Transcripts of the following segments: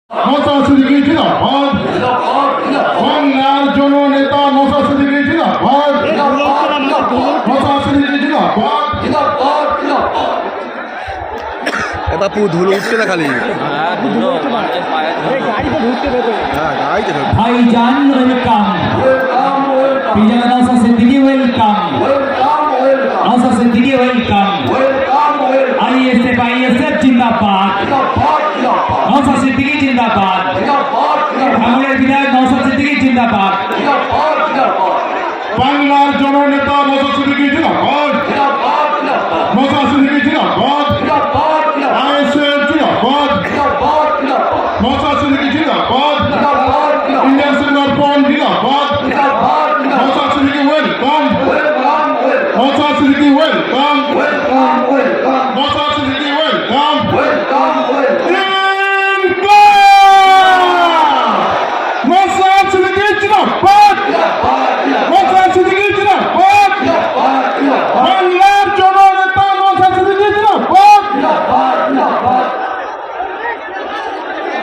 নওশাদ সিদ্দিকী জিন্দাবাদ, বাংলার জননেতা নওশাদ সিদ্দিকী জিন্দাবাদ, নওশাদ সিদ্দিকী জিন্দাবাদ। বাপু ধুলো উঠছে না খালি ভাইজান ওয়েলকাম, পিজানা Naushad Siddiqui welcome, Naushad Siddiqui welcome, ISF জিন্দাবাদ, নওশাদ সিদ্দিকী জিন্দাবাদ, ভাঙড়ের বিধায়ক নওশাদ সিদ্দিকী জিন্দাবাদ। বাংলার জননেতা নওশাদ সিদ্দিকী জিন্দাবাদ, নওশাদ সিদ্দিকী জিন্দাবাদ, আইএসএফ জিন্দাবাদ, নওশাদ সিদ্দিকী জিন্দাবাদ, ইন্ডিয়ান সিলভার ফ্রন্ট জিন্দাবাদ, Naushad Siddiqui welcome, Naushad Siddiqui welcome, Naushad Siddiqui welcome. Naushad Siddiqui জিন্দাবাদ, নওশাদ সিদ্দিকী জিন্দাবাদ, বাংলার জননেতা নওশাদ সিদ্দিকী জিন্দাবাদ।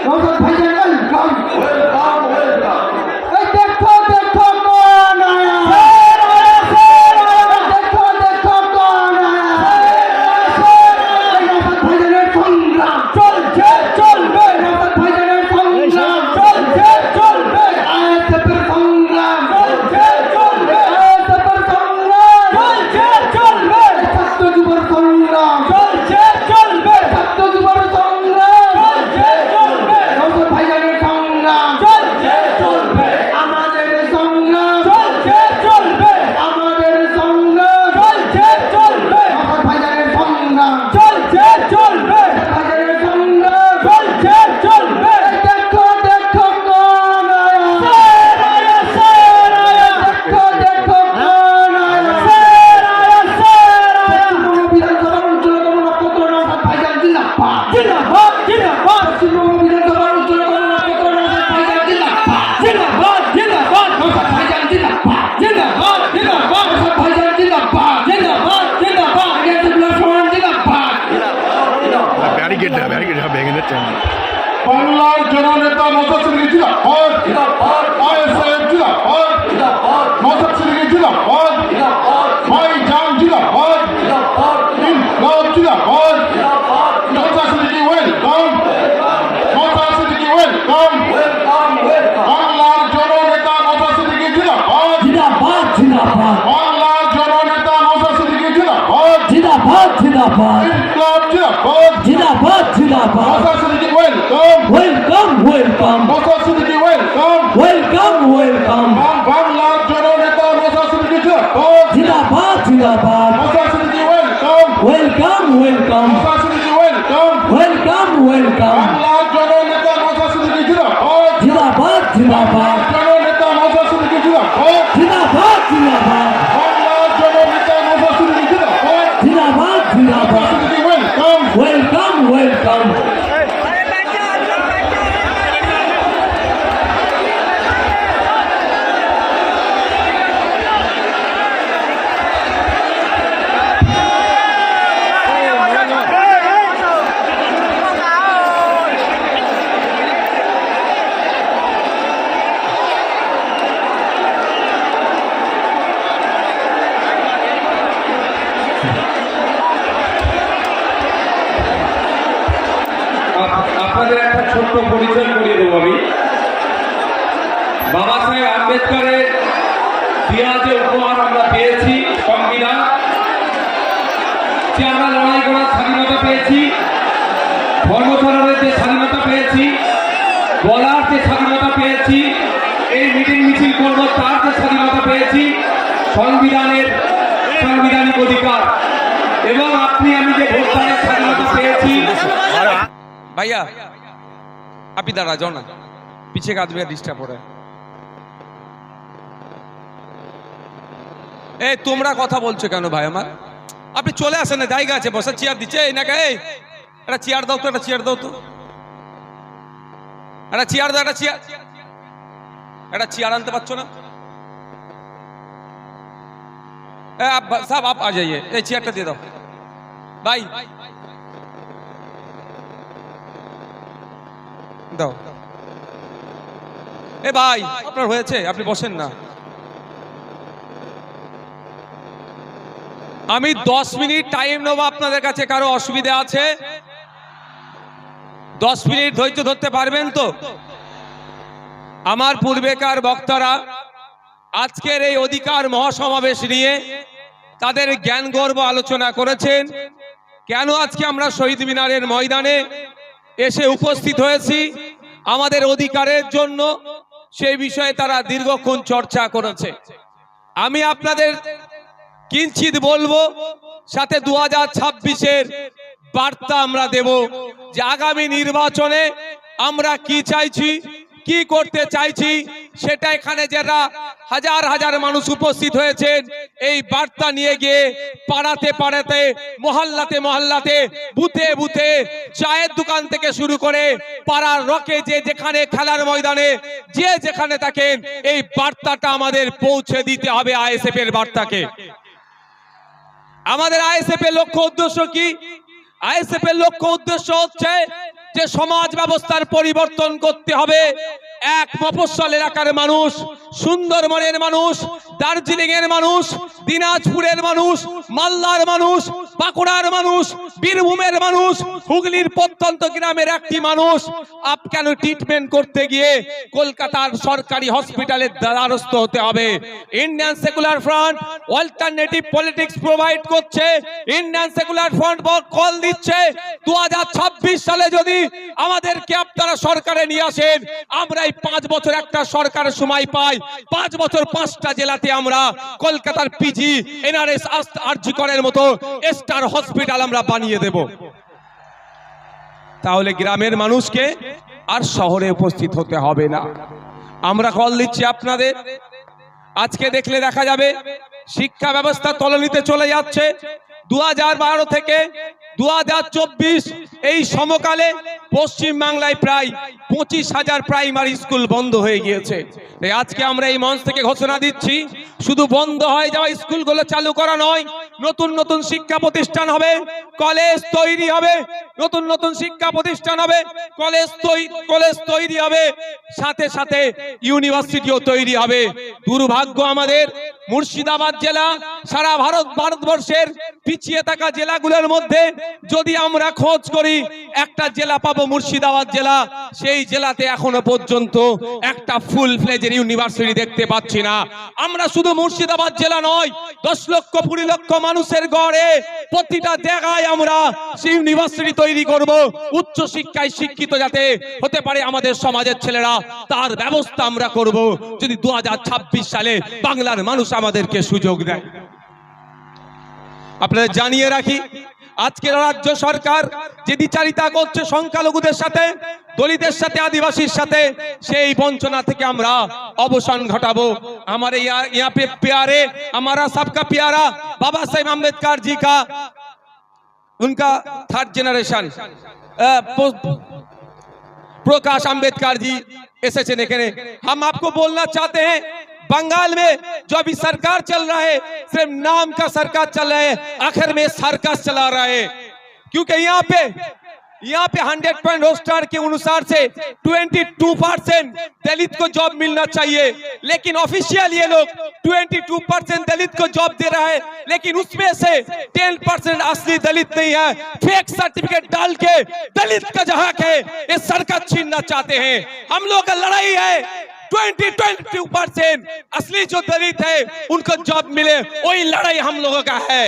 নওশাদ ভাইজান ওয়েলকাম, এই দেখো দেখো কোন আয়া, দেখো দেখো কোন আয়া, এই নওশাদ ভাইজানের সংগ্রাম চলছে চলবে, নওশাদ ভাইজানের সংগ্রাম চলছে চলবে, আইএসএফের সংগ্রাম চলছে চলবে, আইএসএফের সংগ্রাম চলছে চলবে, ছাত্র যুবর সংগ্রাম চলছে চলবে, ছাত্র যুবর সংগ্রাম চলছে চলবে, নওশাদ ভাইজানের সংগ্রাম চলছে চলবে, আমাদের সংগ্রাম চলছে চলবে, আমাদের সংগ্রাম চলছে চলবে, নওশাদ ভাইজানের সংগ্রাম চলছে চলবে, ভাইজানের সংগ্রাম চলছে চলবে। দেখো দেখো কোন আয়া, দেখো দেখো কোন আয়া, পশ্চিমবঙ্গ বিধানসভার উজ্জ্বলতম নক্ষত্র নওশাদ ভাইজান জিন্দাবাদ, জিন্দাবাদ, জিন্দাবাদ, পশ্চিমবঙ্গ বিধানসভার উজ্জ্বলতম নক্ষত্র নওশাদ ভাইজান জিন্দাবাদ, জিন্দাবাদ, জিন্দাবাদ, নওশাদ ভাইজান জিন্দাবাদ, জিন্দাবাদ, জিন্দাবাদ, নওশাদ ভাইজান জিন্দাবাদ, জিন্দাবাদ, জিন্দাবাদ, আইএসএফ ফ্রন্ট জিন্দাবাদ। ব্যারিকেড ভেঙে নিচ্ছেন বাংলার জননেতা নওশাদ সিদ্দিকী জিন্দাবাদ, আইএসএফ জিন্দাবাদ, নওশাদ সিদ্দিকী জিন্দাবাদ, ভাইজান জিন্দাবাদ, ইনকলাব জিন্দাবাদ, নওশাদ সিদ্দিকী ওয়েলকাম, নওশাদ সিদ্দিকী ওয়েলকাম, বাংলার জননেতা নওশাদ সিদ্দিকী জিন্দাবাদ, জিন্দাবাদ জিন্দাবাদ বাংলার জননেতা নওশাদ সিদ্দিকী জিন্দাবাদ, জিন্দাবাদ জিন্দাবাদ ইনকলাব জিন্দাবাদ, জিন্দাবাদ জিন্দাবাদ। Naushad Siddiqui welcome, welcome welcome Naushad Siddiqui welcome, welcome welcome, বাংলার জননেতা নওশাদ সিদ্দিকী জিন্দাবাদ, জিন্দাবাদ জিন্দাবাদ, Naushad Siddiqui welcome, welcome welcome, Naushad Siddiqui welcome, welcome welcome, বাংলার জননেতা নওশাদ সিদ্দিকী জিন্দাবাদ, জিন্দাবাদ জিন্দাবাদ, জননেতা নওশাদ সিদ্দিকী জিন্দাবাদ, জিন্দাবাদ জিন্দাবাদ, বাংলার জননেতা নওশাদ সিদ্দিকী জিন্দাবাদ, জিন্দাবাদ জিন্দাবাদ, সিদ্দিকী ওয়েলকাম। Welcome welcome. আপনাদের একটা ছোট্ট পরিচয় করিয়ে দেবো আমি। বাবা সাহেব আম্বেদকরের দেওয়া যে উপহার আমরা পেয়েছি সংবিধান, যে আমরা লড়াই করার স্বাধীনতা পেয়েছি, ধর্মচরণের যে স্বাধীনতা পেয়েছি, বলার যে স্বাধীনতা পেয়েছি, এই মিটিং মিছিল করবো তার যে স্বাধীনতা পেয়েছি, সংবিধানের সাংবিধানিক অধিকার এবং আপনি আমি যে ভোটদানের স্বাধীনতা পেয়েছি। भैया आप इधर आ जाओ ना, पीछे का आदमी डिस्टर्ब हो रहा है। ए তোমরা কথা বলছো কেন ভাই আমার? আপনি চলে আসেন না, জায়গা আছে বসার চেয়ার দিচ্ছে এই না কে? একটা চেয়ার দাও তো, একটা চেয়ার দাও তো, একটা চেয়ার দাও, একটা চেয়ার আনতে পারছো না? आप साहब आप आ जाइए, ये चेयरটা দিয়ে দাও भाई, দাও। এ ভাই আপনার হয়েছে, আপনি বসেন না। আমি 10 মিনিট টাইম নেবো আপনাদের কাছে, কারো অসুবিধা আছে? 10 মিনিট ধৈর্য ধরতে পারবেন তো? আমার পূর্বেকার বক্তারা আজকের এই অধিকার মহাসমাবেশ নিয়ে তাদের জ্ঞান গর্ব আলোচনা করেছেন। কেন আজকে আমরা শহীদ মিনারের ময়দানে এসে উপস্থিত হয়েছি আমাদের অধিকারের জন্য, সেই বিষয়ে তারা দীর্ঘক্ষণ চর্চা করেছে। আমি আপনাদের কিঞ্চিত বলবো, সাথে 2026-এর বার্তা আমরা দেব যে আগামী নির্বাচনে আমরা কি চাইছি, কি করতে চাইছি, সেটা এখানে যারা হাজার হাজার মানুষ উপস্থিত হয়েছেন এই বার্তা নিয়ে গিয়ে পাড়াতে পাড়াতে, মহল্লাতে মহল্লাতে, বুথে বুথে, চায়ের দোকান থেকে শুরু করে পাড়ার রকে যে যেখানে, খেলার ময়দানে যে যেখানে থাকেন, এই বার্তাটা আমাদের পৌঁছে দিতে হবে। আইএসএফ এর বার্তাকে। আমাদের আইএসএফ এর লক্ষ্য উদ্দেশ্য কি? আইএসএফ এর লক্ষ্য উদ্দেশ্য হচ্ছে যে সমাজ ব্যবস্থার পরিবর্তন করতে হবে। এক মফস্বল এলাকার মানুষ, সুন্দরবনের মানুষ, দার্জিলিং এর মানুষ, দিনাজপুরের মানুষ, মালদার মানুষ, বাঁকুড়ার মানুষ, বীরভূমের মানুষ, হুগলির প্রত্যন্ত গ্রামের একটি মানুষ আপ কেন ট্রিটমেন্ট করতে গিয়ে কলকাতার সরকারি হসপিটালের দ্বারস্থ হতে হবে? Indian secular front alternative politics provide করছে। ইন্ডিয়ান সেকুলার ফ্রন্ট কল দিচ্ছে 2026 সালে যদি আমাদেরকে আপনারা সরকারে নিয়ে আসেন, আমরা এই 5 বছর একটা সরকারের সময় পাই, 5 বছর 5টা জেলাতে আমরা কলকাতার পিজি, এনআরএস, আরজি করের মতো স্টার হসপিটাল আমরা বানিয়ে দেব। তাহলে গ্রামের মানুষকে আর শহরে উপস্থিত হতে হবে না। আমরা কল দিচ্ছি আপনাদের। আজকে দেখলে দেখা যাবে শিক্ষা ব্যবস্থা তলানিতে চলে যাচ্ছে। 2012 থেকে 2024 এই সমকালে পশ্চিম বাংলায় প্রায় 25,000 প্রাইমারি স্কুল বন্ধ হয়ে গিয়েছে। তাই আজকে আমরা এই মঞ্চ থেকে ঘোষণা দিচ্ছি, শুধু বন্ধ হয়ে যাওয়া স্কুলগুলো চালু করা নয়, নতুন নতুন শিক্ষা প্রতিষ্ঠান হবে, কলেজ তৈরি হবে, নতুন নতুন শিক্ষা প্রতিষ্ঠান হবে, কলেজ তৈরি হবে, সাথে সাথে ইউনিভার্সিটিও তৈরি হবে। দুর্ভাগ্য আমাদের মুর্শিদাবাদ জেলা সারা ভারতবর্ষের পিছিয়ে থাকা জেলাগুলোর মধ্যে যদি আমরা খোঁজ করি একটা জেলা পাবো মুর্শিদাবাদ জেলা। সেই জেলাতে এখনো পর্যন্ত একটা ফুল ফ্লেজের ইউনিভার্সিটি দেখতে পাচ্ছি না। আমরা শুধু মুর্শিদাবাদ জেলা নয়, 10 লক্ষ 20 লক্ষ মানুষের গড়ে প্রতিটা জায়গায় আমরা সেই ইউনিভার্সিটি তৈরি করব। উচ্চ শিক্ষায় শিক্ষিত যাতে হতে পারে আমাদের সমাজের ছেলেরা, তার ব্যবস্থা আমরা করব যদি 2026 সালে বাংলার মানুষ আমাদেরকে সুযোগ দেয়। আপনাদের জানিয়ে রাখি, আজকের রাজ্য সরকার যে দ্বিচারিতা করছে সংখ্যালঘুদের সাথে, দলিতের সাথে, আদিবাসীর সাথে, সেই বঞ্চনা থেকে আমরা অবসান ঘটাবো। हमारे यहाँ पे प्यारे, हमारा सबका प्यारा बाबा साहेब अम्बेडकर जी का उनका 3rd जनरेशन प्रकाश अम्बेडकर जी एसेছেন এখানে। हम आपको बोलना चाहते हैं, बंगाल में जो अभी सरकार चल रहा है सिर्फ नाम का सरकार चल रहा है, आखिर में सर्कस चला रहा है। क्योंकि यहाँ पे 100 पॉइंट रोस्टर के अनुसार से 22% दलित को जॉब मिलना चाहिए, लेकिन ऑफिशियल ये लोग 22% दलित को जॉब दे रहा है, लेकिन उसमें से 10% असली दलित नहीं है। फेक सर्टिफिकेट डाल के दलित का जहाँ है ये सरकार छीनना चाहते हैं। हम लोग का लड़ाई है 22% असली जो दलित है उनको जॉब मिले, वही लड़ाई हम लोगों का है।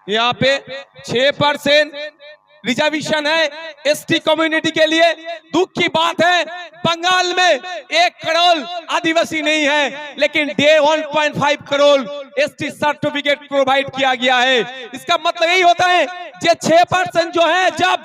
यहाँ पे 6% रिजर्वेशन है एसटी कम्युनिटी के लिए। दुख की बात है बंगाल में 1 करोड़ आदिवासी नहीं है, लेकिन 1.5 करोड़ एसटी सर्टिफिकेट प्रोवाइड किया गया है। इसका मतलब यही होता है कि 6% जो है, जब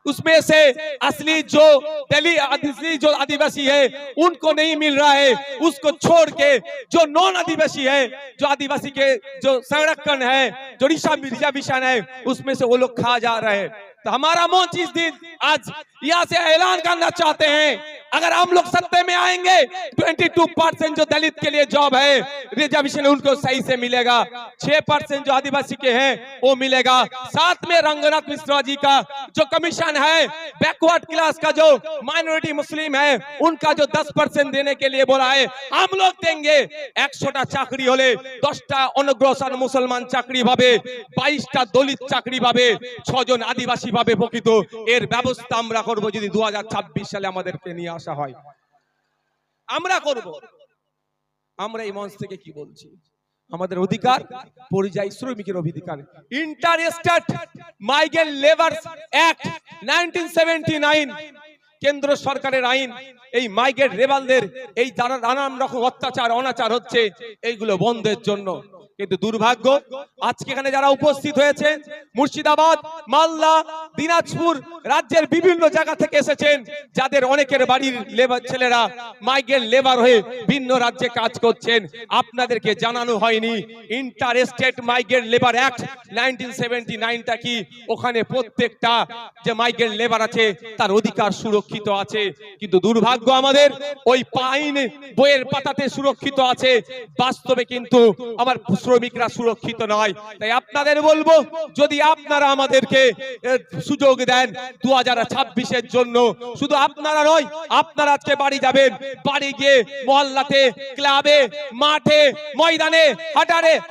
उसमें से असली जो आदिवासी है उनको नहीं मिल रहा है, उसको छोड़ के जो नॉन आदिवासी है, जो आदिवासी के जो संरक्षण है, जो रिजर्वेशन है, उसमें से वो लोग खा जा रहे हैं। तो हमारा मंच इस दिन आज यहाँ से ऐलान करना चाहते हैं, अगर हम लोग सत्ते में आएंगे 22% जो दलित के लिए जॉब है रिजर्वेशन उनको सही से मिलेगा, 6% जो आदिवासी के हैं वो मिलेगा। साथ में रंगनाथ मिश्रा जी का जो कमीशन है बैकवर्ड क्लास का जो माइनॉरिटी मुस्लिम है उनका जो 10% देने के लिए बोला है हम लोग देंगे। 100টা চাকরি হলে 10টা অনগ্রসর মুসলমান চাকরি পাবে, 22টা দলিত চাকরি পাবে, 6 জন আদিবাসী পাবে প্রকৃত। এর ব্যবস্থা আমরা করব যদি 2026 সালে আমাদেরকে নিয়ে আসা হয়, আমরা করব। আমরা এই মঞ্চ থেকে কি বলছি, আমাদের অধিকার পরিযায়ী শ্রমিকের অধিকার। ইন্টারস্টেট মাইগ্রেন্ট লেবারস অ্যাক্ট 1979 কেন্দ্র সরকারের আইন, এই মাইগ্রেন্ট লেবারদের এই যারা নানান রকম অত্যাচার অনাচার হচ্ছে এইগুলো বন্ধের জন্য। কিন্তু দুর্ভাগ্য আজকে এখানে যারা উপস্থিত হয়েছে মুর্শিদাবাদ, মালদা, দিনাজপুর রাজ্যের বিভিন্ন জায়গা থেকে এসেছেন, যাদের অনেকের বাড়ির লেবার ছেলেরা মাইগ্রেন্ট লেবার হয়ে ভিন্ন রাজ্যে কাজ করছেন, আপনাদেরকে জানানো হয়নি inter state migrant labour act 1979টা কি। ওখানে প্রত্যেকটা যে মাইগ্রেন্ট লেবার আছে তার অধিকার সুরক্ষিত আছে। কিন্তু দুর্ভাগ্য আমাদের ওই আইন বইয়ের পাতাতে সুরক্ষিত আছে, বাস্তবে কিন্তু আমার শ্রমিকরা সুরক্ষিত নয়। তাই আপনাদের বলবো যদি আপনারা আমাদেরকে সুযোগ দেন 2026-এর জন্য, শুধু আপনারা নয়, আপনারা আজকে বাড়ি যাবেন, বাড়ি গিয়ে মহল্লাতে, ক্লাবে, মাঠে, ময়দানে,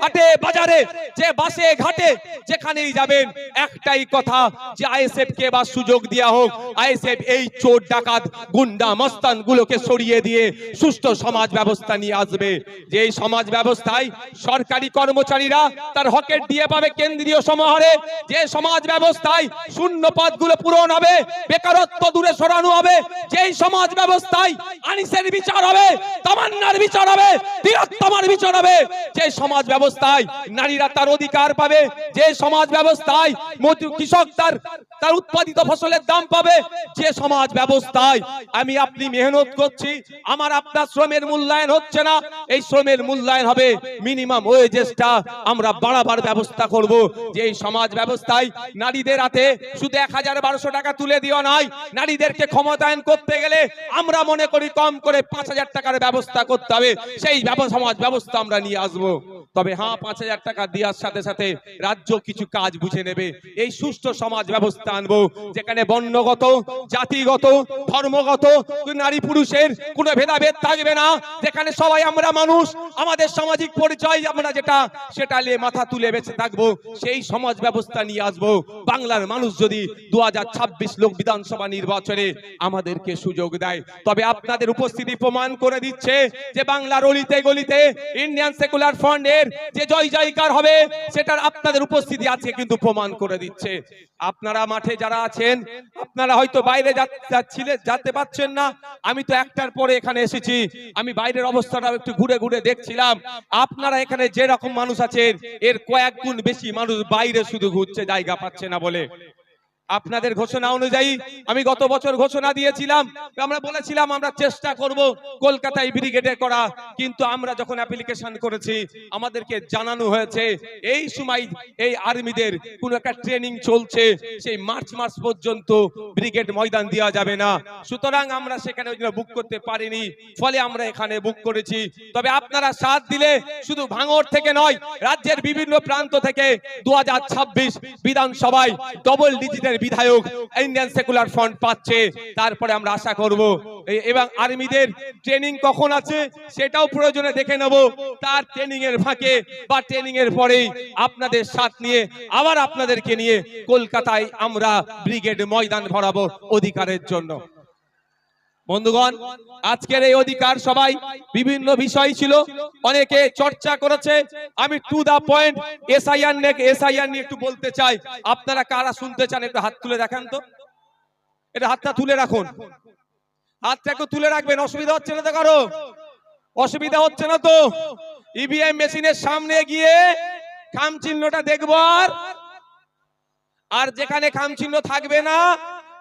হাটে বাজারে, যে বাসে ঘাটে যেখানেই যাবেন একটাই কথা যে আইএসএফ কে বা সুযোগ দেওয়া হোক। আইএসএফ এই চোর ডাকাত গুন্ডা মস্তান গুলোকে সরিয়ে দিয়ে সুষ্ঠু সমাজ ব্যবস্থা নিয়ে আসবে। যে এই সমাজ ব্যবস্থায় সরকারি কর্মচারীরা তার হকের দিয়ে পাবে কেন্দ্রীয় সমাহারে, যে সমাজ ব্যবস্থায় শূন্য পদগুলো পূরণ হবে, বেকারত্ব দূরে সরানো হবে, যেই সমাজ ব্যবস্থায় আনিসের বিচার হবে, তামান্নার বিচার হবে, তিলোত্তমার বিচার হবে, যে সমাজ ব্যবস্থায় নারীরা তার অধিকার পাবে, যে সমাজ ব্যবস্থায় কৃষক তার উৎপাদিত ফসলের দাম পাবে, যে সমাজ ব্যবস্থায় আমি আপনি মেহনত করছি আমার আপনার শ্রমের মূল্যায়ন হচ্ছে না, এই শ্রমের মূল্যায়ন হবে, মিনিমাম ওয়েজেসটা আমরা বাড়াবার ব্যবস্থা করব। যে এই সমাজ ব্যবস্থায় নারীদের হাতে শুধু 1000-1200 টাকা তুলে দিও নয়, নারীদেরকে ক্ষমতায়ন করতে গেলে আমরা মনে করি কম করে 5000 টাকার ব্যবস্থা করতে হবে। সেই সমাজ ব্যবস্থা আমরা নিয়ে আসবো। তবে হ্যাঁ, 5000 টাকা দেওয়ার সাথে সাথে রাজ্য কিছু কাজ বুঝে নেবে। এই সুষ্ঠু সমাজ ব্যবস্থা আনবো যেখানে বর্ণগত, জাতিগত, ধর্মগত, নারী পুরুষের কোনো ভেদাভেদ থাকবে না, যেখানে সবাই আমরা মানুষ, আমাদের সামাজিক পরিচয় আমরা যেটা সেটা নিয়ে মাথা তুলে বেঁচে থাকবো। সেই সমাজ ব্যবস্থা নিয়ে আসবো। বাংলার মানুষ যদি 2026 লোক বিধানসভা নির্বাচনে আমাদেরকে সুযোগ দেয়, তবে আপনাদের উপস্থিতি প্রমাণ করে দিচ্ছে যে বাংলার অলিতে গলিতে ইন্ডিয়ান সেকুলার ফ্রন্টের যে জয় জয়কার হবে সেটার আপনাদের উপস্থিতি আজকে কিন্তু প্রমাণ করে দিচ্ছে। আপনারা মাঠে যারা আছেন, আপনারা হয়তো বাইরে যেতে পারছেন না, আমি তো একটার পরে এখানে এসেছি, আমি বাইরের অবস্থাটা একটু ঘুরে ঘুরে দেখছিলাম। আপনারা এখানে যে রকম মানুষ আছেন এর কয়েক গুণ বেশি মানুষ বাইরে শুধু ঘুরছে, জায়গা পাচ্ছে না বলে। আপনাদের ঘোষণা অনুযায়ী আমি গত বছর ঘোষণা দিয়েছিলাম, আমরা বলেছিলাম আমরা চেষ্টা করব কলকাতায় ব্রিগেডে করা, কিন্তু আমরা যখন অ্যাপ্লিকেশন করেছি আমাদেরকে জানানো হয়েছে এই সময় এই আর্মিদের কোন একটা ট্রেনিং চলছে, সেই মার্চ মাস পর্যন্ত ব্রিগেড ময়দান দেওয়া যাবে না। সুতরাং আমরা সেখানে বুক করতে পারিনি, ফলে আমরা এখানে বুক করেছি। তবে আপনারা সাথ দিলে শুধু ভাঙড় থেকে নয়, রাজ্যের বিভিন্ন প্রান্ত থেকে 2026 বিধানসভায় ডবল ডিজিটের বিধায়ক ইন্ডিয়ান সেকুলার ফ্রন্ট পাচ্ছে। তারপরে আমরা আশা করব এবং আর্মিদের ট্রেনিং কখন আছে সেটাও প্রয়োজনে দেখে নেব, তার ট্রেনিং এর ফাঁকে বা ট্রেনিং এর পরেই আপনাদের সাথ নিয়ে আবার আপনাদেরকে নিয়ে কলকাতায় আমরা ব্রিগেড ময়দান ভরাবো অধিকারের জন্য। বন্ধুগণ, আজকের এই অধিকার সবাই বিভিন্ন বিষয় ছিল, অনেকে চর্চা করেছে। আমি টু দা পয়েন্ট এসআইআর নিয়ে একটু বলতে চাই। আপনারা কারা শুনতে চান একটু হাত তুলে দেখান তো, এটা হাতটা তুলে রাখুন, হাতটা একটু তুলে রাখবেন। অসুবিধা হচ্ছে না তো কারো? অসুবিধা হচ্ছে না তো? ইভিএম মেশিনের সামনে গিয়ে খাম চিহ্নটা দেখবো, আর যেখানে খাম চিহ্ন থাকবে না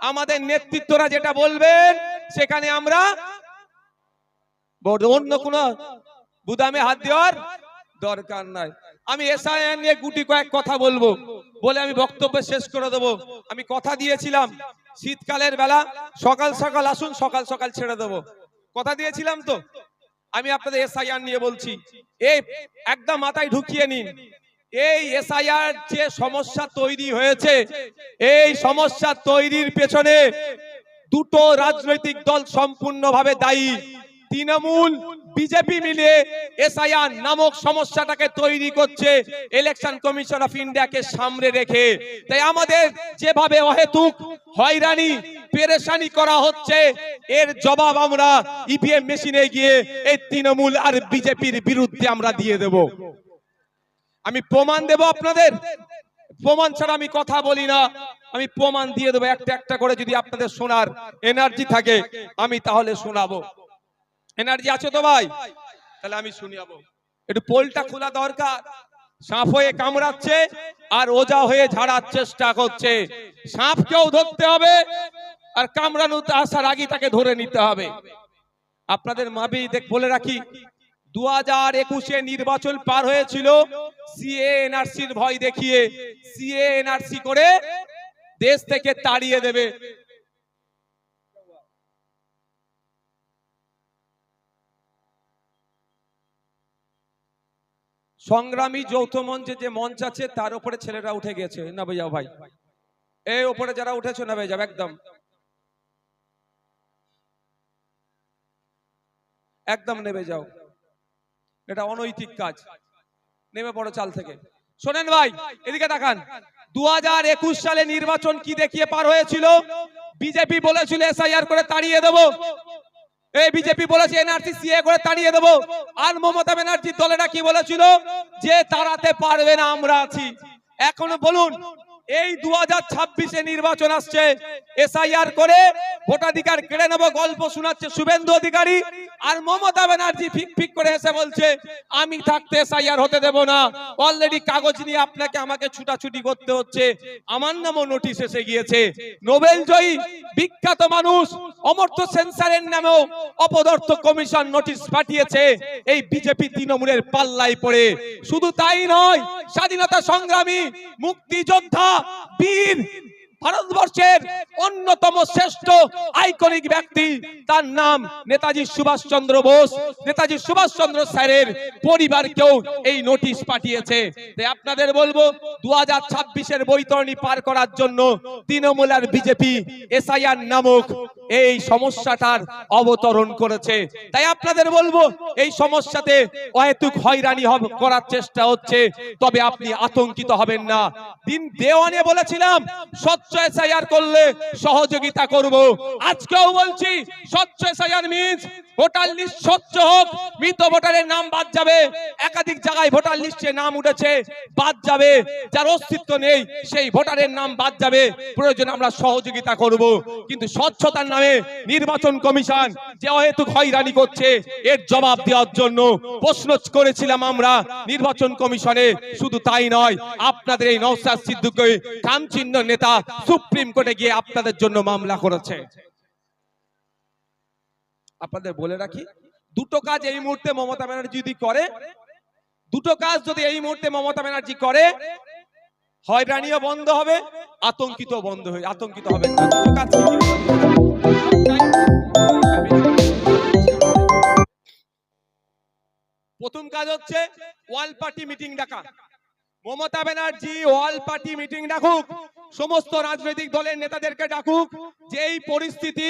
আমাদের নেতৃত্বরা যেটা বলবেন সেখানে আমরা অন্য কোন বুদামে হাত দেওয়ার দরকার নাই। আমি এসআইআর নিয়ে গুটি কয়েক কথা বলবো, বলে আমি বক্তব্য শেষ করে দেবো। আমি কথা দিয়েছিলাম শীতকালের বেলা সকাল সকাল আসুন, সকাল সকাল ছেড়ে দেবো, কথা দিয়েছিলাম তো। আমি আপনাদের এসআইআর নিয়ে বলছি, এই একদম মাথায় ঢুকিয়ে নিন, এই এসআইআর যে সমস্যা তৈরি হয়েছে, এই সমস্যা তৈরির পেছনে দুটো রাজনৈতিক দল সম্পূর্ণভাবে দায়ী। তৃণমূল বিজেপি মিলে এসআইআর নামক সমস্যাটাকে তৈরি করছে ইলেকশন কমিশন অফ ইন্ডিয়াকে সামনে রেখে। তাই আমাদের যেভাবে অহেতুক হয়রানি পেরেশানি করা হচ্ছে, এর জবাব আমরা ইভিএম মেশিনে গিয়ে এই তৃণমূল আর বিজেপির বিরুদ্ধে আমরা দিয়ে দেব। আমি প্রমাণ দেব আপনাদের, প্রমাণ ছাড়া আমি কথা বলি না, আমি প্রমাণ দিয়ে দেবো একটা একটা করে। যদি আপনাদের শোনার এনার্জি থাকে আমি তাহলে শোনাবো। এনার্জি আছে তো ভাই? তাহলে আমি শুনিয়াবো। একটু পোলটা খোলা দরকার। সাপ হয়ে কামড়াচ্ছে আর ওজা হয়ে ঝাড়ার চেষ্টা করছে। সাপকেও ধরতে হবে আর কামড়ানোতে আসার আগে তাকে ধরে নিতে হবে। আপনাদের মাবি বলে রাখি, 2021-এ নির্বাচন পার হয়েছিল সিএ এনআরসির ভয় দেখিয়ে, সিএ এনআরসি করে দেশ থেকে তাড়িয়ে দেবে। সংগ্রামী যৌথ মঞ্চে যে মঞ্চ আছে তার উপরে ছেলেরা উঠে গেছে, না ভাই যাও ভাই, এই উপরে যারা উঠেছো না ভাই যাও, একদম একদম নেমে যাও, এটা অনৈতিক কাজ, নেমে পড়ো চাল থেকে। শোনেন ভাই, এদিকে তাকান। 2021 সালে নির্বাচন কি দেখিয়ে পার হয়েছিল? বিজেপি বলেছিল এসআইআর করে তাড়িয়ে দেবো, এই বিজেপি বলেছে এনআরসি সিএ করে তাড়িয়ে দেবো। আর মমতা ব্যানার্জির দলেরা কি বলেছিল? যে তাড়াতে পারবে না, আমরা আছি। এখনো বলুন, এই 2026-এ নির্বাচন আসছে, এসআইআর করে ভোটাধিকার কেড়ে নেবো গল্প শোনাচ্ছে শুভেন্দু অধিকারী, আর মমতা ব্যানার্জি ফিক ফিক করে এসে বলছে আমি থাকতে এসআইআর হতে দেব না। অলরেডি কাগজ নিয়ে আপনাকে আমাকে ছুটাছুটি করতে হচ্ছে, আমার নামও নোটিশ এসে গিয়েছে। নোবেল জয়ী বিখ্যাত মানুষ অমর্ত্য সেন্সারের নামেও অপদার্থ কমিশন নোটিশ পাঠিয়েছে এই বিজেপি তৃণমূলের পাল্লায় পড়ে। শুধু তাই নয়, স্বাধীনতা সংগ্রামী, মুক্তিযোদ্ধা, বীর, ভারতবর্ষের অন্যতম শ্রেষ্ঠ আইকনিক ব্যক্তি, তার নাম নেতাজি সুভাষচন্দ্র বোস, নেতাজি সুভাষচন্দ্র স্যারের পরিবারকেও এই নোটিশ পাঠিয়েছে। তাই আপনাদের বলবো, 2026-এর বৈতরণী পার করার জন্য তৃণমূল আর বিজেপি এসআইআর নামক এই সমস্যাটার অবতরণ করেছে। তাই আপনাদের বলবো, এই সমস্যাতে অহেতুক হয়রানি করার চেষ্টা হচ্ছে, তবে আপনি আতঙ্কিত হবেন না। দিন দেওয়ানে বলেছিলাম স্বচ্ছ এসআইআর করলে সহযোগিতা করব, আজকেও বলছি স্বচ্ছ এসআইআর মিন্স ভোটার লিস্ট স্বচ্ছ হোক, মৃত ভোটারের নাম বাদ যাবে, একাধিক জায়গায় ভোটার লিস্টে নাম উঠেছে বাদ যাবে, যার অস্তিত্ব নেই সেই ভোটারের নাম বাদ যাবে, প্রয়োজন আমরা সহযোগিতা করব। কিন্তু স্বচ্ছতার নামে নির্বাচন কমিশন যে অহেতুক হয়রানি করছে, এর জবাব দেওয়ার জন্য প্রশ্ন করেছিলাম আমরা নির্বাচন কমিশনে। শুধু তাই নয়, আপনাদের এই নওশাদ সিদ্দিকী খামচিহ্ন নেতা সুপ্রিম কোর্টে গিয়ে আপনাদের জন্য মামলা করেছে। আপনাদের বলে রাখি, দুটো কাজ এই মুহূর্তে মমতা ব্যানার্জি যদি করে, দুটো কাজ যদি এই মুহূর্তে মমতা ব্যানার্জি করে, হয়রানিও বন্ধ হবে, আতঙ্কিত বন্ধ হয়ে আতঙ্কিত হবে। দুটো কাজ প্রথম কাজ হচ্ছে ওয়াল পার্টি মিটিং ডাকা। মমতা ব্যানার্জি ওয়াল পার্টি মিটিং ডাকুক, সমস্ত রাজনৈতিক দলের নেতাদেরকে ডাকুক, যে এই পরিস্থিতি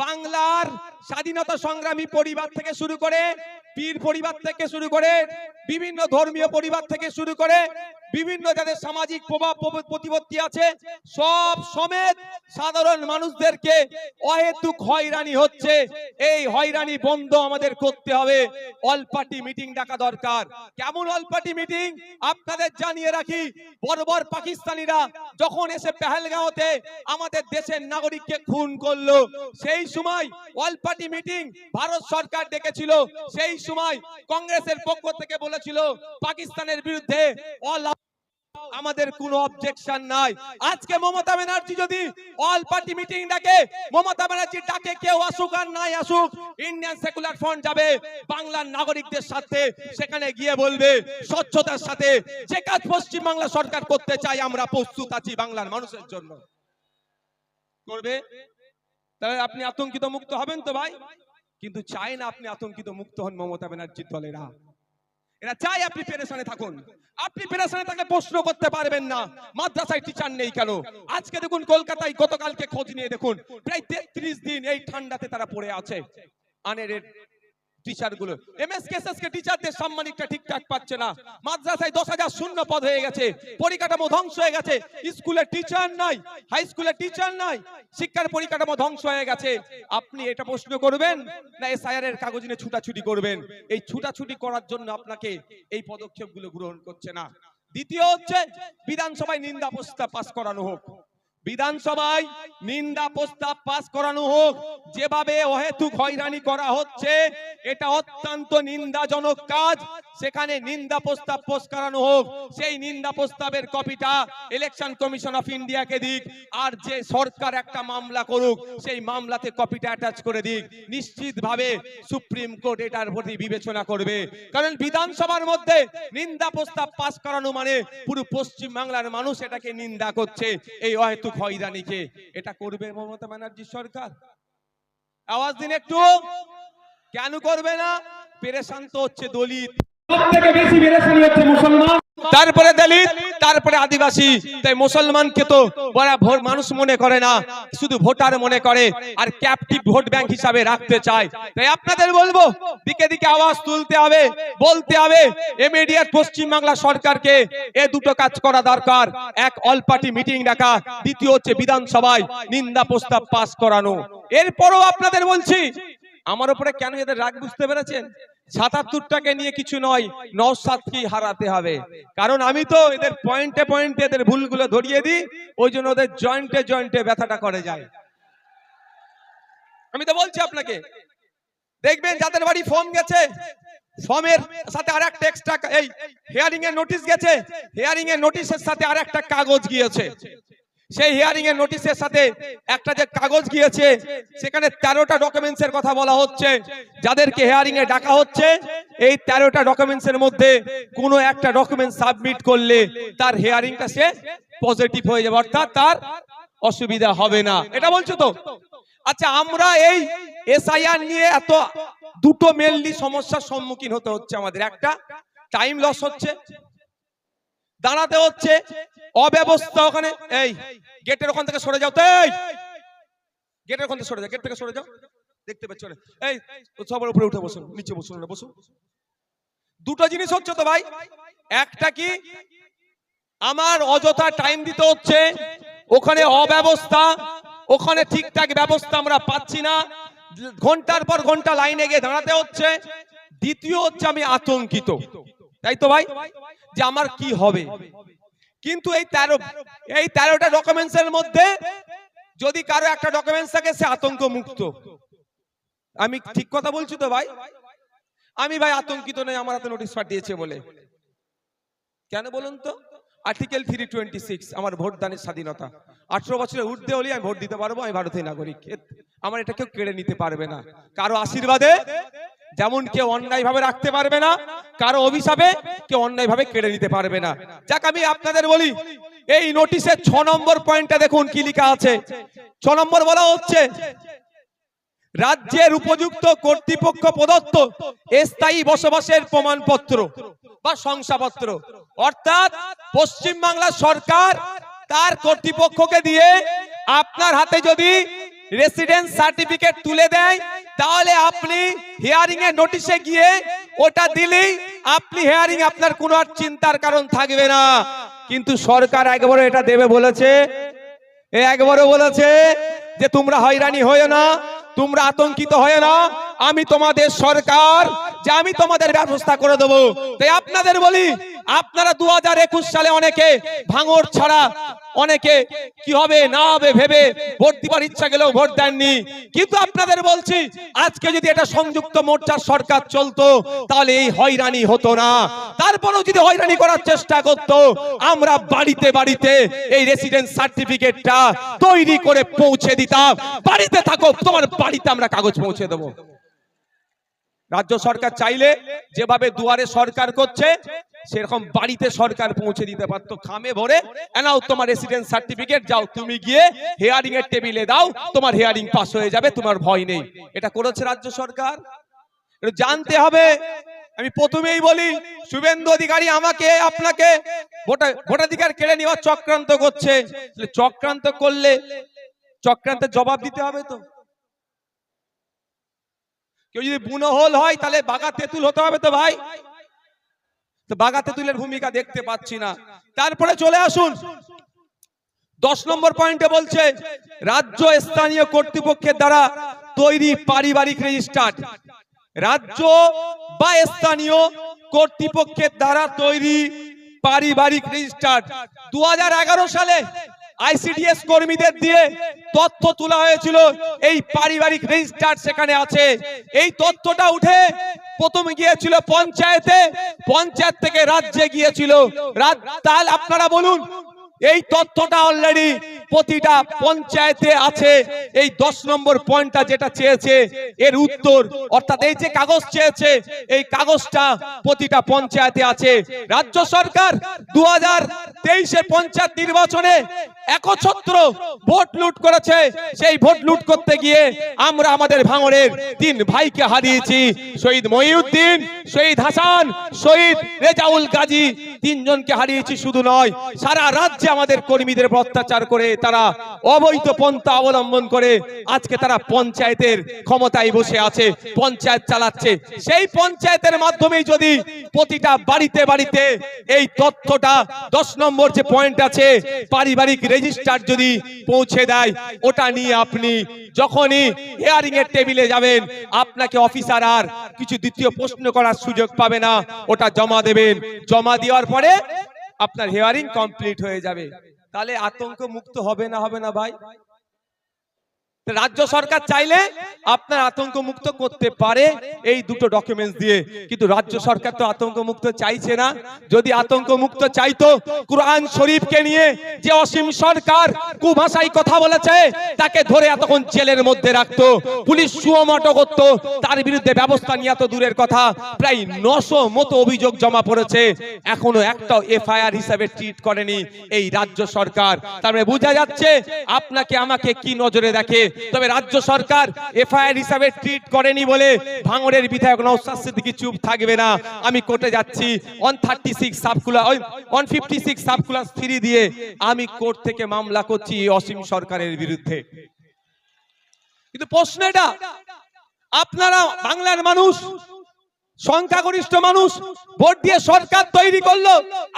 বাংলার স্বাধীনতা সংগ্রামী পরিবার থেকে শুরু করে, পীর পরিবার থেকে শুরু করে, বিভিন্ন ধর্মীয় পরিবার থেকে শুরু করে, বিভিন্ন যাদের সামাজিক প্রভাব প্রতিপত্তি আছে, সব সমেত সাধারণ মানুষদেরকে অহেতুক হয়রানি হচ্ছে, এই হয়রানি বন্ধ আমাদের করতে হবে। অল পার্টি মিটিং ডাকা দরকার। কেমন অল পার্টি মিটিং? আপনাদের জানিয়ে রাখি, বর্বর পাকিস্তানিরা যখন এসে পেহেলগাঁওতে আমাদের দেশের নাগরিককে খুন করলো, সেই সময় অল পার্টি মিটিং ভারত সরকার ডেকেছিল। সেই সময় কংগ্রেসের পক্ষ থেকে বলেছিল পাকিস্তানের বিরুদ্ধে অল আমাদের কোনো অবজেকশন নাই। আজকে মমতা ব্যানার্জি যদি অল পার্টি মিটিং ডাকে, মমতা ব্যানার্জি ডাকে কেউ আসুক আর নাই আসুক, ইন্ডিয়ান সেকুলার ফ্রন্ট যাবে বাংলার নাগরিকদের সাথে, সেখানে গিয়ে বলবে স্বচ্ছতার সাথে যে কাজ পশ্চিম বাংলা সরকার করতে চাই আমরা প্রস্তুত আছি বাংলার মানুষের জন্য। করবে, তাহলে আপনি আতঙ্কিত মুক্ত হবেন তো ভাই? কিন্তু চাই না আপনি আতঙ্কিত মুক্ত হন মমতা ব্যানার্জির দলেরা। এরা চাই আপনি পেরেশানে থাকুন। আপনি পেরেশানে থাকলে প্রশ্ন করতে পারবেন না মাদ্রাসায় টিচার নেই কেন। আজকে দেখুন কলকাতায় গতকালকে খোঁজ নিয়ে দেখুন প্রায় 33 দিন এই ঠান্ডাতে তারা পড়ে আছে। আনের টিচার গুলো এমএসকেএসএস কে টিচারদের সাম্মানিকটা ঠিকঠাক পাচ্ছে না। মাদ্রাসায় 10,000 শূন্য পদ হয়ে গেছে, পরিকাঠামো ধ্বংস হয়ে গেছে, স্কুলে টিচার নাই, হাই স্কুলে টিচার নাই, শিক্ষার পরিকাঠামো ধ্বংস হয়ে গেছে। আপনি এটা প্রশ্ন করবেন না এসআইআর এর কাগজ নিয়ে ছুটাছুটি করবেন? এই ছুটাছুটি করার জন্য আপনাকে এই পদক্ষেপগুলো গ্রহণ করছে না। দ্বিতীয় হচ্ছে বিধানসভায় নিন্দা প্রস্তাব পাস করানো হোক। বিধানসভায় নিন্দা প্রস্তাব পাস করানো হোক। যেভাবে অহেতুক হয়রানি করা হচ্ছে এটা অত্যন্ত নিন্দাজনক কাজ। সেখানে নিন্দা প্রস্তাব পাস করানো হোক। সেই নিন্দা প্রস্তাবের কপিটা ইলেকশন কমিশন অফ ইন্ডিয়াকে দিক, আর যে সরকার একটা মামলা করুক সেই মামলাতে কপিটা অ্যাটাচ করে দিক। নিশ্চিতভাবে সুপ্রিম কোর্ট এটার প্রতি বিবেচনা করবে, কারণ বিধানসভার মধ্যে নিন্দা প্রস্তাব পাস করানো মানে পুরো পশ্চিম বাংলার মানুষ এটাকে নিন্দা করছে, এই অহেতুক হয়রানিকে। এটা করবে মমতা ব্যানার্জি সরকার? আওয়াজ দিন একটু। কেন করবে না? পেরেশান তো হচ্ছে দলিত, সবথেকে বেশি পেরেশানি হচ্ছে মুসলমান, তারপরে দলিত, তারপরে আদিবাসী। তাই মুসলমানকে তো বড় মানুষ মনে করে না, শুধু ভোটার মনে করে, আর ক্যাপটিভ ভোট ব্যাংক হিসাবে রাখতে চায়। তাই আপনাদের বলবো দিকে দিকে আওয়াজ তুলতে হবে, বলতে হবে ইমিডিয়েট পশ্চিম বাংলা সরকারকে এই দুটো কাজ করা দরকার। এক, অল পার্টি মিটিং ডাকা, দ্বিতীয় হচ্ছে বিধানসভায় নিন্দা প্রস্তাব পাস করানো। এরপরও আপনাদের বলছি আমার উপরে কেন এদের রাগ বুঝতে পেরেছেন? ৭৭টাকে নিয়ে কিছু নয়, নওশাদকেই হারাতে হবে। কারণ আমি তো এদের পয়েন্টে পয়েন্টে এদের ভুলগুলো ধরিয়ে দিই, ওই জন্য ওদের জয়েন্টে জয়েন্টে ব্যথাটা করে যায়। আমি তো বলছি আপনাকে, দেখবেন যাদের বাড়ি ফর্ম গেছে, ফর্মের সাথে আর একটা এক্সট্রা এই হিয়ারিং এর নোটিশ গেছে, হিয়ারিং এর নোটিশের সাথে আর একটা কাগজ গিয়েছে। সেই হিয়ারিং এর নোটিশের সাথে একটা যে কাগজ গিয়েছে সেখানে 13টা ডকুমেন্টস এর কথা বলা হচ্ছে। যাদেরকে হিয়ারিং এ ডাকা হচ্ছে এই 13টা ডকুমেন্টস এর মধ্যে কোনো একটা ডকুমেন্ট সাবমিট করলে তার হিয়ারিংটা সে পজিটিভ হয়ে যাবে, অর্থাৎ তার অসুবিধা হবে না। এটা বলছো তো? আচ্ছা, আমরা এই এসআইআর নিয়ে এত দুটো মেনলি সমস্যার সম্মুখীন হতে হচ্ছে আমাদের। একটা, টাইম লস হচ্ছে, দাঁড়াতে হচ্ছে, অব্যবস্থা। ওখানে এই গেটের ওখান থেকে সরে যাও, তো এই গেটের ওখান থেকে সরে যাও, গেট থেকে সরে যাও, দেখতে পাচ্ছ? এই সবার উপরে উঠে বসুন, নিচে বসুন না, বসুন। দুটো জিনিস হচ্ছে তো ভাই। একটা কি, আমার অযথা টাইম দিতে হচ্ছে, ওখানে অব্যবস্থা, ওখানে ঠিকঠাক ব্যবস্থা আমরা পাচ্ছি না, ঘন্টার পর ঘন্টা লাইনে গিয়ে দাঁড়াতে হচ্ছে। দ্বিতীয় হচ্ছে আমি আতঙ্কিত, তাই তো ভাই, যে আমার কি হবে। কিন্তু এই 13টা ডকুমেন্টস এর মধ্যে যদি কারো একটা ডকুমেন্টস থাকে সে আতঙ্ক মুক্ত। আমি ঠিক কথা বলছি তো ভাই? আমি ভাই আতঙ্কিত নই আমার হাতে নোটিশ পাঠিয়েছে বলে। কেন বলুন তো? আর্টিকেল 326 আমার ভোটদানের স্বাধীনতা। 18 বছরের ঊর্ধ্বে হলে আমি ভোট দিতে পারবো, আমি ভারতীয় নাগরিক। আমার এটা কেউ কেড়ে নিতে পারবে না। কারো আশীর্বাদে যেমন কেউ অন্যায় ভাবে রাখতে পারবে না, কারো অভিশাপে কেউ অন্যায় ভাবে কেড়ে নিতে পারবে না। যাক, আমি আপনাদের বলি এই নোটিশের 6 নম্বর পয়েন্টটা দেখুন কি লেখা আছে। 6 নম্বর বলা হচ্ছে, রাজ্যের উপযুক্ত কর্তৃপক্ষ প্রদত্ত স্থায়ী বসবাসের প্রমাণপত্র বা শংসাপত্র, অর্থাৎ পশ্চিম বাংলা সরকার তার কর্তৃপক্ষকে দিয়ে আপনার হাতে যদি রেসিডেন্স সার্টিফিকেট তুলে দেয় তাহলে আপনি হিয়ারিং এর নোটিশে গিয়ে ওটা দিলেই আপনি হিয়ারিং, আপনার কোনো আর চিন্তার কারণ থাকবে না। কিন্তু সরকার একবারও এটা দেবে বলেছে, একবারও বলেছে যে তোমরা হয়রানি হয়ো না, তোমরা আতঙ্কিত হয়ো না, আমি তোমাদের সরকার, যে আমি তোমাদের ব্যবস্থা করে দেবো। তাই আপনাদের বলি, আপনারা 2021 সালে অনেকে ভাঙড় ছাড়া অনেকে কি হবে না হবে ভেবে ভোট দিবার ইচ্ছা গেলেও ভোট দেননি। কিন্তু আপনাদের বলছি, আজকে যদি এটা সংযুক্ত মোর্চার সরকার চলতো তাহলে এই হয়রানি হতো না। তারপরেও যদি হয়রানি করার চেষ্টা করতো, আমরা বাড়িতে বাড়িতে এই রেসিডেন্স সার্টিফিকেটটা তৈরি করে পৌঁছে দিতাম। বাড়িতে থাকো, তোমার বাড়িতে আমরা কাগজ পৌঁছে দেবো। রাজ্য সরকার চাইলে যেভাবে দুয়ারে সরকার করছে সেরকম বাড়িতে সরকার পৌঁছে দিতে পারতো, খামে ভরে এনাও তোমার রেসিডেন্স সার্টিফিকেট, যাও তুমি গিয়ে হিয়ারিং এর টেবিলে দাও, তোমার হিয়ারিং পাস হয়ে যাবে, তোমার ভয় নেই। এটা করেছে রাজ্য সরকার, এটা জানতে হবে। আমি প্রথমেই বলি, শুভেন্দু অধিকারী আমাকে আপনাকে ভোটাধিকার কেড়ে নেওয়ার চক্রান্ত করছে। চক্রান্ত করলে চক্রান্তের জবাব দিতে হবে তো। কেউ যদি বুনো হোল হয় তাহলে বাঘা তেঁতুল হতে হবে তো ভাই। তো বাঘা তেঁতুলের ভূমিকা দেখতে পাচ্ছি না। তারপরে চলে আসুন 10 নম্বর পয়েন্টে বলছে রাজ্য স্থানীয় কর্তৃপক্ষের দ্বারা তৈরি পারিবারিক রেজিস্টার। রাজ্য বা স্থানীয় কর্তৃপক্ষের দ্বারা তৈরি পারিবারিক রেজিস্টার 2011 সালে আইসিডিএস কর্মীদের দিয়ে তথ্য তোলা হয়েছিল, এই পারিবারিক রেজিস্টার সেখানে আছে। এই তথ্যটা উঠে প্রথমে গিয়েছিল পঞ্চায়েতে, পঞ্চায়েত থেকে রাজ্যে গিয়েছিল। তাহলে আপনারা বলুন, এই তথ্যটা অলরেডি প্রতিটা পঞ্চায়েতে আছে। এই 10 নম্বর পয়েন্টটা যেটা চেয়েছে এর উত্তর, অর্থাৎ এই যে কাগজ চেয়েছে এই কাগজটা প্রতিটা পঞ্চায়েতে আছে। রাজ্য সরকার 2023 পঞ্চায়েত নির্বাচনে একছত্র ভোট লুট করেছে। সেই ভোট লুট করতে গিয়ে আমরা আমাদের ভাঙড়ের 3 ভাইকে হারিয়েছি, শহীদ মহিউদ্দিন, শহীদ হাসান, শহীদ রেজাউল গাজী, 3 জনকে হারিয়েছি। শুধু নয়, সারা রাজ্যে আমাদের কর্মীদের অত্যাচার করে তারা অবৈধ পন্থা অবলম্বন করে আজকে তারা পঞ্চায়েতের ক্ষমতায় বসে আছে, পঞ্চায়েত চালাচ্ছে। সেই পঞ্চায়েতের মাধ্যমেই যদি প্রতিটা বাড়িতে বাড়িতে এই তথ্যটা 10 নম্বর যে পয়েন্ট আছে পারিবারিক রেজিস্টার যদি পৌঁছে দেয়, ওটা নিয়ে আপনি যখনই হিয়ারিং এর টেবিলে যাবেন আপনাকে অফিসার আর কিছু দ্বিতীয় প্রশ্ন করার সুযোগ পাবে না, ওটা জমা দেবেন। জমা দেওয়ার পরে আপনার হিয়ারিং কমপ্লিট হয়ে যাবে। তাহলে আতঙ্ক মুক্ত হবে না ভাই? রাজ্য সরকার চাইলে আপনার আতঙ্ক মুক্ত করতে পারে এই দুটো ডকুমেন্টস দিয়ে, কিন্তু রাজ্য সরকার তো আতঙ্ক মুক্ত চাইছে না। যদি আতঙ্ক মুক্ত চাইতো, কুরআন শরীফকে নিয়ে যে অসীম সরকার কুভাষায় কথা বলেছে তাকে ধরে এতক্ষণ জেলের মধ্যে রাখতো, পুলিশ সুমোটো করতো, তার বিরুদ্ধে ব্যবস্থা নিয়ে তো দূরের কথা, প্রায় 900 মতো অভিযোগ জমা পড়েছে, এখনো একটাও এফআইআর হিসাবে ট্রিট করেনি এই রাজ্য সরকার। তার মানে বোঝা যাচ্ছে আপনাকে আমাকে কি নজরে দেখে। তবে রাজ্য সরকার এফআইআর হিসাবে ট্রিট করেনি বলে ভাঙড়ের বিধায়ক নওশাদ সিদ্দিকী চুপ থাকবে না। আমি কোর্টে যাচ্ছি 136 সাবকুলার 156 সাবকুলার 3 দিয়ে আমি কোর্ট থেকে মামলা করছি অসীম সরকারের বিরুদ্ধে। কিন্তু প্রশ্ন এটা, আপনারা বাংলার মানুষ, সংখ্যাগরিষ্ঠ মানুষ ভোট দিয়ে সরকার তৈরি করলো,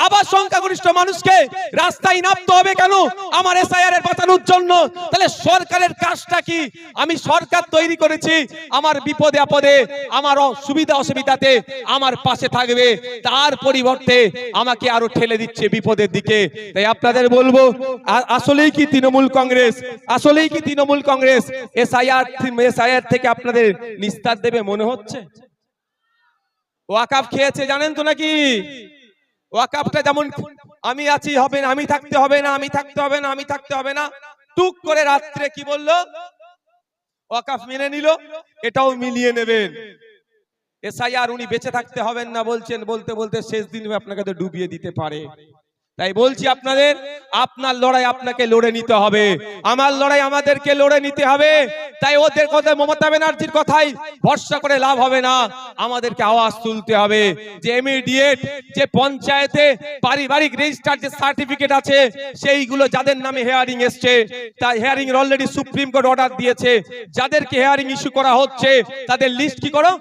আবার সংখ্যাগরিষ্ঠ মানুষকে রাস্তায় নামতে হবে কেন আমার এসআইআর এর বাঁচানোর জন্য? তাহলে সরকারের কাজটা কি? আমি সরকার তৈরি করেছি, আমার বিপদে আপদে, আমার সুবিধা অসুবিধাতে আমার পাশে থাকবে, তার পরিবর্তে আমাকে আরো ঠেলে দিচ্ছে বিপদের দিকে। তাই আপনাদের বলবো, আসলেই কি তৃণমূল কংগ্রেস এসআইআর থেকে আপনাদের নিস্তার দেবে মনে হচ্ছে? ওয়াকাফ খেয়েছে জানেন তো নাকি? ওয়াকাফটা যেমন আমি আছি হবে না, আমি থাকতে হবে না, আমি থাকতে হবে না, আমি থাকতে হবে না, টুক করে রাত্রে কি বললো? ওয়াকাফ মেনে নিল, এটাও মিলিয়ে নেবেন। এসআইআর উনি বেঁচে থাকতে হবেন না বলছেন, বলতে বলতে শেষ দিন আপনাকে তো ডুবিয়ে দিতে পারে। তাই বলছি আপনাদের, আপনার লড়াই আপনাকে লড়ে নিতে হবে, আমার লড়াই আমাদেরকে লড়ে নিতে হবে। তাই ওদের কথা, মমতা ব্যানার্জির কথাই ভরসা করে লাভ হবে না, আমাদেরকে আওয়াজ তুলতে হবে যে ইমিডিয়েট যে পঞ্চায়েতে পারিবারিক রেজিস্টার যে সার্টিফিকেট আছে সেইগুলো যাদের নামে হিয়ারিং এসছে, তাই হিয়ারিং এর অলরেডি সুপ্রিম কোর্ট অর্ডার দিয়েছে, যাদেরকে হিয়ারিং ইস্যু করা হচ্ছে তাদের লিস্ট কি করো,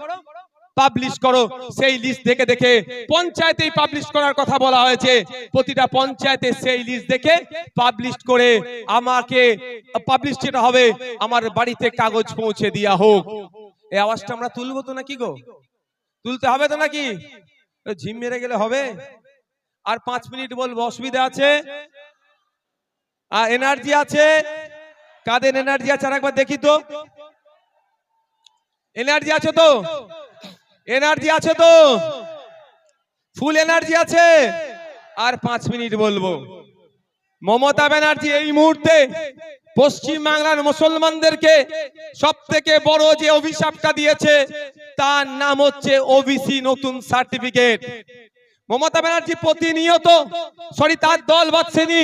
পাবলিশ করো। সেই লিস্ট দেখে দেখে পঞ্চায়েতেই পাবলিশ করার কথা বলা হয়েছে, প্রতিটা পঞ্চায়েতে সেই লিস্ট দেখে পাবলিশ করে আমাকে পাবলিশ যেটা হবে আমার বাড়িতে কাগজ পৌঁছে দেওয়া হোক। এই আওয়াজটা আমরা তুলবো তো নাকি গো? তুলতে হবে তো নাকি? ঝিম মেরে গেলে হবে? আর 5 মিনিট বলবো, অসুবিধা আছে? আর এনার্জি আছে? কাদের এনার্জি আছে আর একবার দেখি তো। এনার্জি আছে তো? এনার্জি আছে তো? ফুল এনার্জি আছে? আর 5 মিনিট বলবো। মমতা ব্যানার্জি এই মুহূর্তে পশ্চিম বাংলার মুসলমানদেরকে সবথেকে বড় যে অভিশাপটা দিয়েছে তার নাম হচ্ছে ওবিসি নতুন সার্টিফিকেট। মমতা ব্যানার্জি প্রতিনিয়ত তার দল বাঁচছেনি,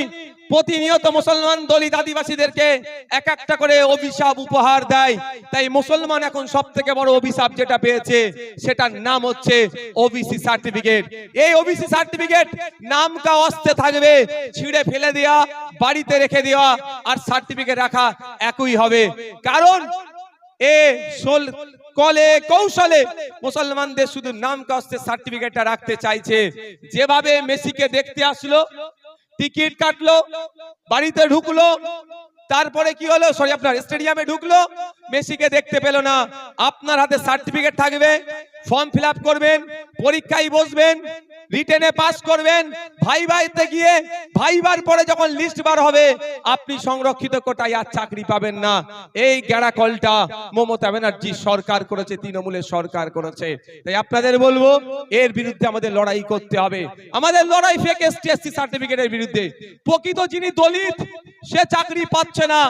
প্রতিনিয়ত মুসলমান দলিত আদিবাসীদেরকে এক একটা করে অভিশাপ উপহার দেয়। তাই মুসলমান এখন সব থেকে বড় অভিশাপ যেটা পেয়েছে সেটার নাম হচ্ছে ওবিসি সার্টিফিকেট। এই ওবিসি সার্টিফিকেট নাম কা অস্তে থাকবে, ছিঁড়ে ফেলে দেওয়া, বাড়িতে রেখে দেওয়া আর সার্টিফিকেট রাখা একই হবে। কারণ কলে কৌশলে মুসলমানদের শুধু নাম কাস্তে সার্টিফিকেটটা রাখতে চাইছে। যেভাবে মেসিকে দেখতে আসলো, টিকিট কাটলো, বাড়িতে ঢুকলো, তারপরে কি হলো, আপনার স্টেডিয়ামে ঢুকলো, মেসিকে দেখতে পেল না। আপনার হাতে সার্টিফিকেট থাকবে, ফর্ম ফিল আপ করবেন, পরীক্ষায় বসবেন, রিটেনে পাস করবেন, ভাইভাতে গিয়ে ভাইবার পরে যখন লিস্ট বার হবে আপনি সংরক্ষিত কোটায় আর চাকরি পাবেন না। এই গ্যাড়াকলটা মমতা ব্যানার্জি সরকার করেছে, তৃণমূলের সরকার করেছে। তাই আপনাদের বলবো এর বিরুদ্ধে আমাদের লড়াই করতে হবে। আমাদের লড়াই ফেক এসটি সার্টিফিকেটের বিরুদ্ধে। প্রকৃত যিনি দলিত সে চাকরি পাচ্ছে না,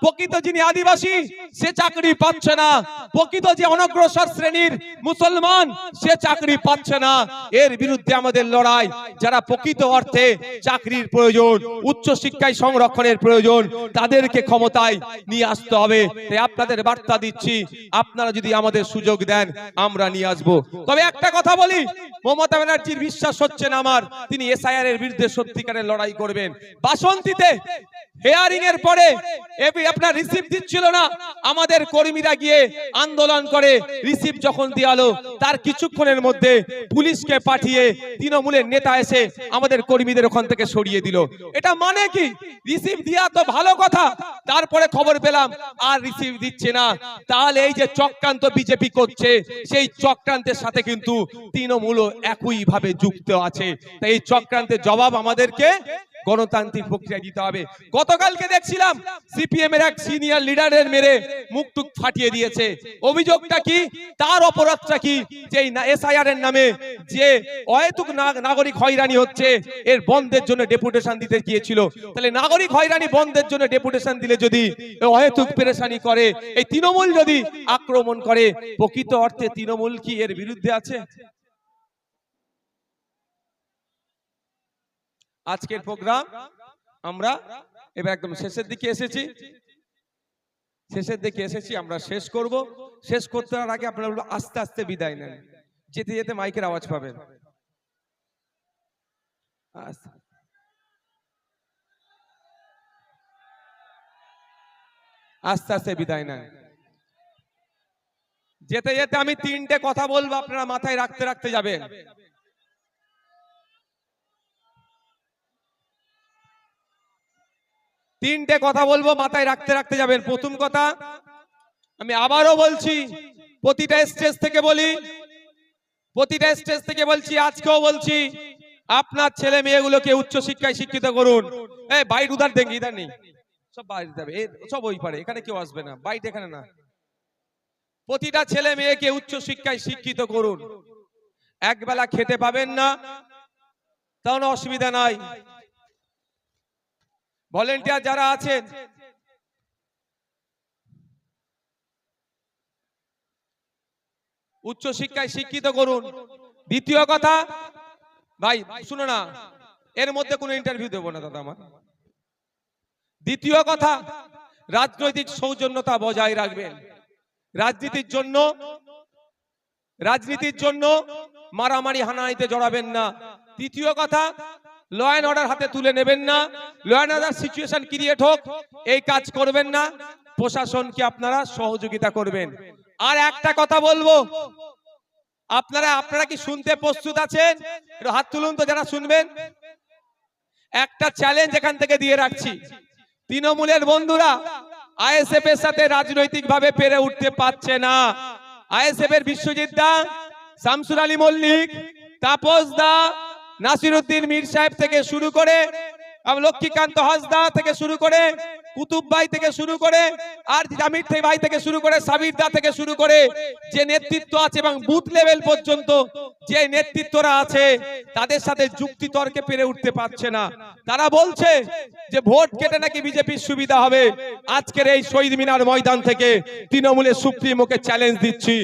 প্রকৃত যিনি আদিবাসী সে চাকরি পাচ্ছে না, প্রকৃত যে অনগ্রসর শ্রেণীর মুসলমান সে চাকরি পাচ্ছে না। এর বিরুদ্ধে আমাদের লড়াই। যারা প্রকৃত অর্থে চাকরির প্রয়োজন, উচ্চ শিক্ষায় সংরক্ষণের প্রয়োজন, তাদেরকে ক্ষমতায় নিয়ে আসতে হবে। তাই আপনাদের বার্তা দিচ্ছি, আপনারা যদি আমাদের সুযোগ দেন আমরা নিয়ে আসবো। তবে একটা কথা বলি, মমতা ব্যানার্জির বিশ্বাস হচ্ছে না আমার তিনি এসআইআর এর বিরুদ্ধে সত্যিকারের লড়াই করবেন। বাসন্তীতে হেয়ারিং এর পরে আপনার রিসিপ্ট দিচ্ছিল না, আমাদের কর্মীরা গিয়ে আন্দোলন করে রিসিপ্ট যখন দিয়ালো তার কিছুক্ষণের মধ্যে পুলিশকে পাঠিয়ে তৃণমূলের নেতা এসে আমাদের কর্মীদের ওখান থেকে সরিয়ে দিল। এটা মানে কি? রিসিপ্ট দিয়া তো ভালো কথা, তারপরে খবর পেলাম আর রিসিপ্ট দিচ্ছে না। তাহলে এই যে চক্রান্ত বিজেপি করছে সেই চক্রান্তের সাথে কিন্তু তৃণমূলও একই ভাবে যুক্ত আছে। তাই এই চক্রান্তের জবাব আমাদেরকে গণতান্ত্রিক প্রক্রিয়া দিতে হবে। গতকালকে দেখছিলাম সিপিএম এর এক সিনিয়র লিডারের মেরে মুখটুক ফাটিয়ে দিয়েছে। অভিযোগটা কি, তার অপরাধটা কি? যে এসআইআর এর নামে যে অহেতুক নাগরিক হয়রানি হচ্ছে এর বন্ধের জন্য ডেপুটেশন দিতে গিয়েছিল। তাহলে নাগরিক হয়রানি বন্ধের জন্য ডেপুটেশন দিলে যদি অহেতুক পেরেশানি করে, এই তৃণমূল যদি আক্রমণ করে, প্রকৃত অর্থে তৃণমূল কি এর বিরুদ্ধে আছে? আজকের প্রোগ্রাম আমরা এবার একদম শেষের দিকে এসেছি, আমরা শেষ করব। শেষ করতে আগে আপনারা আস্তে আস্তে বিদায় নেন, যেতে যেতে মাইকের আওয়াজ পাবেন। আস্তে আস্তে বিদায় নেন। যেতে যেতে আমি তিনটে কথা বলবো, আপনারা মাথায় রাখতে রাখতে যাবেন। তিনটে কথা বলবো, মাথায় রাখতে রাখতে যাবেন। প্রথম কথা, আমি আবারও বলছি, প্রতিটা স্টেজ থেকে বলছি, আজকেও বলছি, আপনার ছেলে মেয়েগুলোকে উচ্চ শিক্ষায় শিক্ষিত করুন। এই বাইট উধার দেঙ্গি, ইধার নেই, সব বাইরে যাবে, সব ওই পারে, এখানে কেউ আসবে না, বাইট এখানে না। প্রতিটা ছেলে মেয়েকে উচ্চ শিক্ষায় শিক্ষিত করুন। একবেলা খেতে পাবেন না, তাহলে অসুবিধা নাই। ভলেন্টিয়ার যারা আছেন, উচ্চ শিক্ষায় শিক্ষিত করুন। দ্বিতীয় কথা, ভাই শুনো না, এর মধ্যে কোনো ইন্টারভিউ দেবো না দাদা আমার। দ্বিতীয় কথা, রাজনৈতিক সৌজন্যতা বজায় রাখবেন। রাজনীতির জন্য মারামারি হানাহানিতে জড়াবেন না। তৃতীয় কথা, ল অ্যান্ড অর্ডার হাতে তুলে নেবেন না। Law and order situation create হোক এই কাজ করবেন না। প্রশাসনকে আপনারা সহযোগিতা করবেন। আর একটা কথা বলবো, আপনারা কি শুনতে প্রস্তুত আছেন? একটু হাত তুলুন তো যারা শুনবেন। একটা চ্যালেঞ্জ এখান থেকে দিয়ে রাখছি, তৃণমূলের বন্ধুরা আইএসএফ এর সাথে রাজনৈতিক ভাবে পেরে উঠতে পারছে না। আইএসএফ এর বিশ্বজিৎ দা, শামসুল আলী মল্লিক, তাপস দা, নাসিরউদ্দিন মীর সাহেব থেকে শুরু করে, লক্ষ্মীকান্ত হাসদা থেকে শুরু করে, কুতুব ভাই থেকে শুরু করে, আর জামির ভাই থেকে শুরু করে সাবির দা থেকে শুরু করে যে নেতৃত্ব আছে এবং বুথ লেভেল পর্যন্ত যে নেতৃত্বরা আছে তাদের সাথে যুক্তি তর্কে পেরে উঠতে পারছে না। তারা বলছে যে ভোট কেটে নাকি বিজেপির সুবিধা হবে। আজকের এই শহীদ মিনার ময়দান থেকে তৃণমূলের সুপ্রিমোকে চ্যালেঞ্জ দিচ্ছি,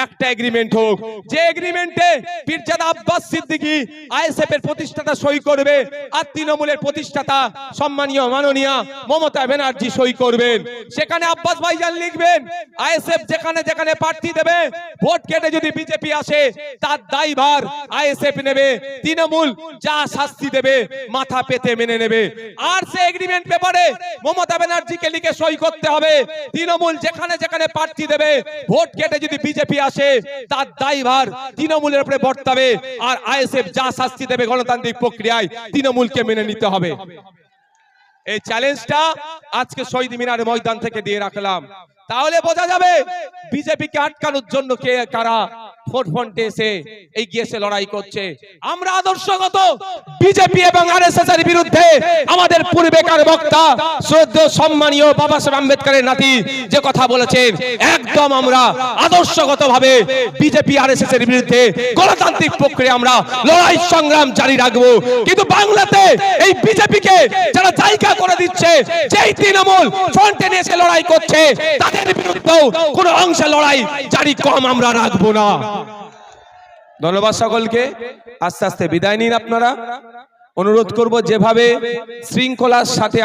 একটা এগ্রিমেন্ট হোক, যে এগ্রিমেন্টে পীরজাদা আব্বাস সিদ্দিকী আইএসএফ এর প্রতিষ্ঠাতা সই করবে আর তৃণমূলের প্রতিষ্ঠাতা সম্মানীয় মাননীয় মমতা ব্যানার্জি সই করবেন। সেখানে আব্বাস ভাইজান লিখবেন আইএসএফ যেখানে যেখানে প্রার্থী দেবে ভোট কেটে যদি বিজেপি আসে তার দায়ভার আইএসএফ নেবে, তৃণমূল যা শাস্তি দেবে মাথা পেতে মেনে নেবে। আর সে এগ্রিমেন্ট পেপারে মমতা ব্যানার্জিকে লিখে সই করতে হবে তৃণমূল যেখানে যেখানে প্রার্থী দেবে ভোট কেটে যদি বিজেপি আসে তার দায়ভার তৃণমূলের উপরে বর্তাবে আর আইএসএফ যা শাস্তি দেবে গণতান্ত্রিক প্রক্রিয়ায় তৃণমূলকে মেনে নিতে হবে। এই চ্যালেঞ্জটা আজকে শহীদ মিনারের ময়দান থেকে দিয়ে রাখলাম, তাহলে বোঝা যাবে বিজেপিকে আটকানোর জন্য কে কারা ফ্রন্টে এসে এগিয়ে এসে লড়াই করছে। আমরা আদর্শগত বিজেপি এবং আরএসএস এর বিরুদ্ধে আমাদের পূর্বেকার বক্তা শ্রদ্ধেয় সম্মানীয় বাবা সাহেব আম্বেদকরের নাতি যে কথা বলেছেন, একদম আমরা আদর্শগতভাবে বিজেপি আরএসএস এর বিরুদ্ধে গণতান্ত্রিক প্রক্রিয়া আমরা লড়াই সংগ্রাম জারি রাখবো। কিন্তু বাংলাতে এই বিজেপিকে যারা জায়গা করে দিচ্ছে, যেই তৃণমূল ফ্রন্টে এসে লড়াই করছে তাদের বিরুদ্ধেও কোন অংশে লড়াই জারি কম আমরা রাখবো না। ধন্যবাদ সকলকে, আস্তে আস্তে বিদায় নিন। আপনারা অনুরোধ করব যেভাবে শৃঙ্খলার সাথে